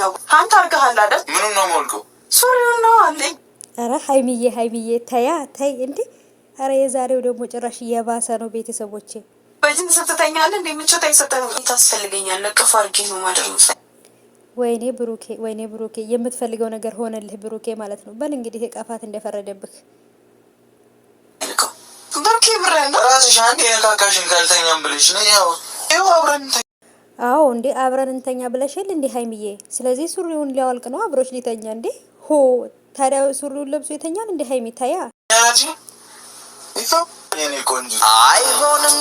ነው አንተ አርገሃል አይደል? ምንም ነው ሞልከው ሱሪውን ነው አለኝ። አረ ሀይሚዬ ተያ ተይ እንዴ! አረ የዛሬው ደግሞ ጭራሽ እየባሰ ነው። ቤተሰቦቼ በጅን ስትተኛለህ እንዴ? ምቾት አይሰጠህም? ታስፈልገኛለህ። ቅፍ አድርጌ ነው ማድረግ። ወይኔ ብሩኬ የምትፈልገው ነገር ሆነልህ ብሩኬ ማለት ነው። በል እንግዲህ ቀፋት እንደፈረደብህ ብሩኬ ብራና ራስሽ አንዴ የካካሽን ካልተኛም ብለሽ ነው ያው አብረን አዎ እንዴ አብረን እንተኛ ብለሽል እንዴ ሀይሚዬ። ስለዚህ ሱሪውን ሊያወልቅ ነው አብሮች ሊተኛ እንዴ? ሆ ታዲያ ሱሪውን ለብሶ ይተኛል እንዴ? ሀይሚ ታያ አይሆንም።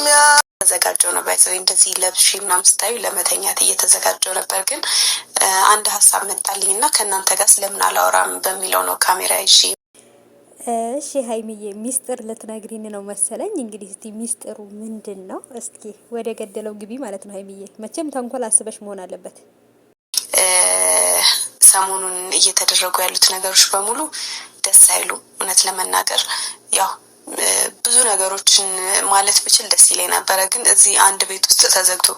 ተዘጋጀው ነው ባይዘይ እንደዚህ ለብሽ ምናምን ስታዩ ለመተኛት እየተዘጋጀው ነበር። ግን አንድ ሀሳብ መጣልኝና ከእናንተ ጋር ስለምን አላወራም በሚለው ነው ካሜራ ይዤ። እሺ ሀይሚዬ ሚስጥር ልትነግሪን ነው መሰለኝ። እንግዲህ እስቲ ሚስጥሩ ምንድን ነው? እስኪ ወደ ገደለው ግቢ ማለት ነው ሀይሚዬ። መቼም ተንኮል አስበሽ መሆን አለበት። ሰሞኑን እየተደረጉ ያሉት ነገሮች በሙሉ ደስ አይሉ። እውነት ለመናገር ያው ብዙ ነገሮችን ማለት ብችል ደስ ይለኝ ነበረ፣ ግን እዚህ አንድ ቤት ውስጥ ተዘግቶ።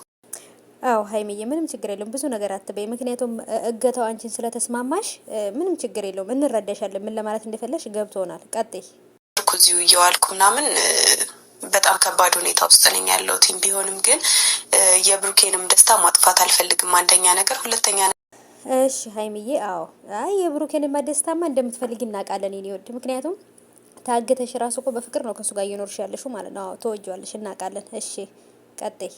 አዎ ሀይሚዬ ምንም ችግር የለውም፣ ብዙ ነገር አትበይ። ምክንያቱም እገታው አንቺን ስለተስማማሽ ምንም ችግር የለውም፣ እንረዳሻለን። ምን ለማለት እንደፈለሽ ገብቶናል። ቀጥይ። እዚሁ እየዋልኩ ምናምን በጣም ከባድ ሁኔታ ውስጥ ነኝ ያለሁት። ቢሆንም ግን የብሩኬንም ደስታ ማጥፋት አልፈልግም። አንደኛ ነገር፣ ሁለተኛ እሺ ሀይሚዬ፣ አዎ አይ የብሩኬንማ ደስታማ እንደምትፈልጊ እናውቃለን የኔ ወድ። ምክንያቱም ታገተሽ ራሱ እኮ በፍቅር ነው ከሱ ጋር እየኖርሽ ያለሽው ማለት ነው። አዎ ተወጂዋለሽ፣ እናውቃለን። እሺ ቀጥይ።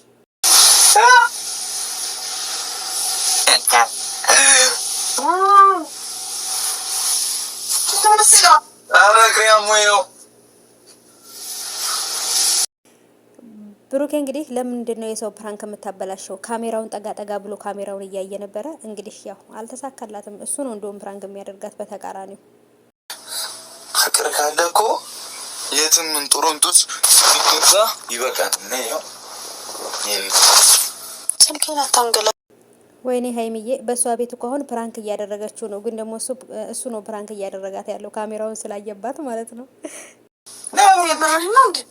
ብሩኬ እንግዲህ ለምንድን ነው የሰው ፕራንክ የምታበላሸው? ካሜራውን ጠጋ ጠጋ ብሎ ካሜራውን እያየ ነበረ። እንግዲህ ያው አልተሳካላትም። እሱ ነው እንደውም ፕራንክ የሚያደርጋት በተቃራኒው። ፍቅር ካለ እኮ የትም ጦሮንቶስ ይገዛ ይበቃል። ነው ስልኬን አታንገላ። ወይኔ ሀይሚዬ በእሷ ቤት እኮ አሁን ፕራንክ እያደረገችው ነው። ግን ደግሞ እሱ ነው ፕራንክ እያደረጋት ያለው ካሜራውን ስላየባት ማለት ነው።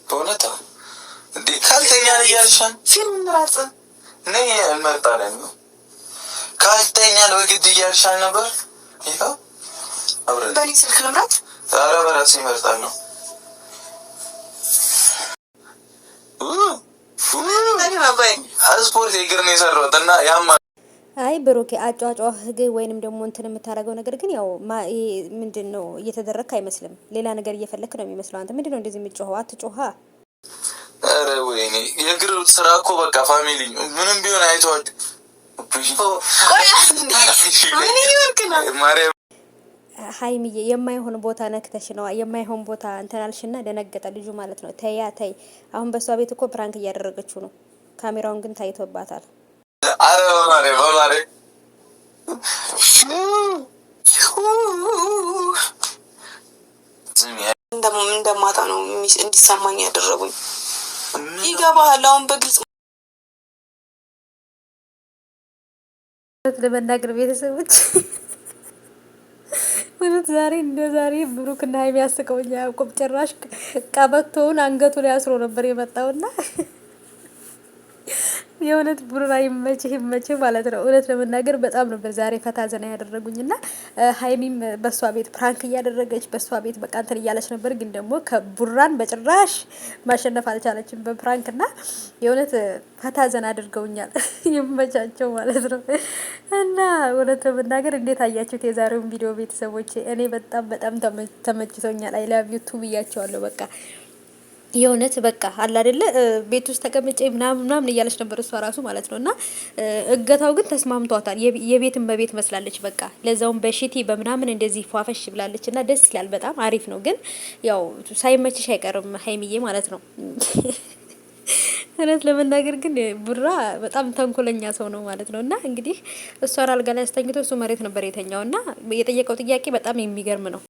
በእውነት እንዴ ካልተኛ እያልሻን ፊልም ምራጽ ነይ እንመርጣለን ነው ካልተኛ በግድ እያልሻል ነበር። ይኸው አብረን በእኔ ስልክ ልምራት። ዛሬ በራሴ ይመርጣል ነው ስፖርት የእግር ነው የሰራሁት እና ያማ አይ ብሩኬ አጫጫህ ህግ ወይንም ደግሞ እንትን የምታደርገው ነገር ግን ያው ምንድን ነው እየተደረግክ አይመስልም። ሌላ ነገር እየፈለክ ነው የሚመስለው። አንተ ምንድን ነው እንደዚህ የምትጮኸው? አትጮሃ። ኧረ ወይኔ የእግር ስራ እኮ በቃ ፋሚሊ ምንም ቢሆን አይተዋል። ሀይሚዬ የማይሆን ቦታ ነክተሽ ነው የማይሆን ቦታ እንትን አልሽና ደነገጠ ልጁ ማለት ነው። ተያ ተይ። አሁን በሷ ቤት እኮ ፕራንክ እያደረገችው ነው። ካሜራውን ግን ታይቶባታል። አረ በማሬ እንደማታ ነው እንዲሰማኝ ያደረጉኝ። ይገባሃል? አሁን በግልጽ ለመናገር ቤተሰቦች ማለት ዛሬ እንደ ዛሬ ብሩክና ሀይሚ ያስቀውኛ። ያዕቆብ ጭራሽ ቀበቶውን አንገቱ ላይ አስሮ ነበር የመጣውና የእውነት ቡራ ይመችህ ማለት ነው። እውነት ለመናገር በጣም ነበር ዛሬ ፈታ ዘና ያደረጉኝና ሀይሚም በሷ ቤት ፕራንክ እያደረገች በሷ ቤት በቃ እንትን እያለች ነበር። ግን ደግሞ ከቡራን በጭራሽ ማሸነፍ አልቻለችም በፕራንክና የእውነት ፈታ ዘና አድርገውኛል። ይመቻቸው ማለት ነው። እና እውነት ለመናገር እንዴት አያችሁት የዛሬውን ቪዲዮ ቤተሰቦቼ? እኔ በጣም ተመችቶኛል። አይ ላቭ ዩ ቱ ብያቸዋለሁ። በቃ የእውነት በቃ አለ አይደለ ቤት ውስጥ ተቀምጬ ምናምን እያለች ነበር እሷ ራሱ ማለት ነው። እና እገታው ግን ተስማምቷታል። የቤትን በቤት መስላለች። በቃ ለዛውም በሽቲ በምናምን እንደዚህ ፏፈሽ ብላለች እና ደስ ይላል። በጣም አሪፍ ነው። ግን ያው ሳይመችሽ አይቀርም ሀይሚዬ ማለት ነው። እውነት ለመናገር ግን ቡራ በጣም ተንኮለኛ ሰው ነው ማለት ነው። እና እንግዲህ እሷን አልጋ ላይ አስተኝቶ እሱ መሬት ነበር የተኛው እና የጠየቀው ጥያቄ በጣም የሚገርም ነው።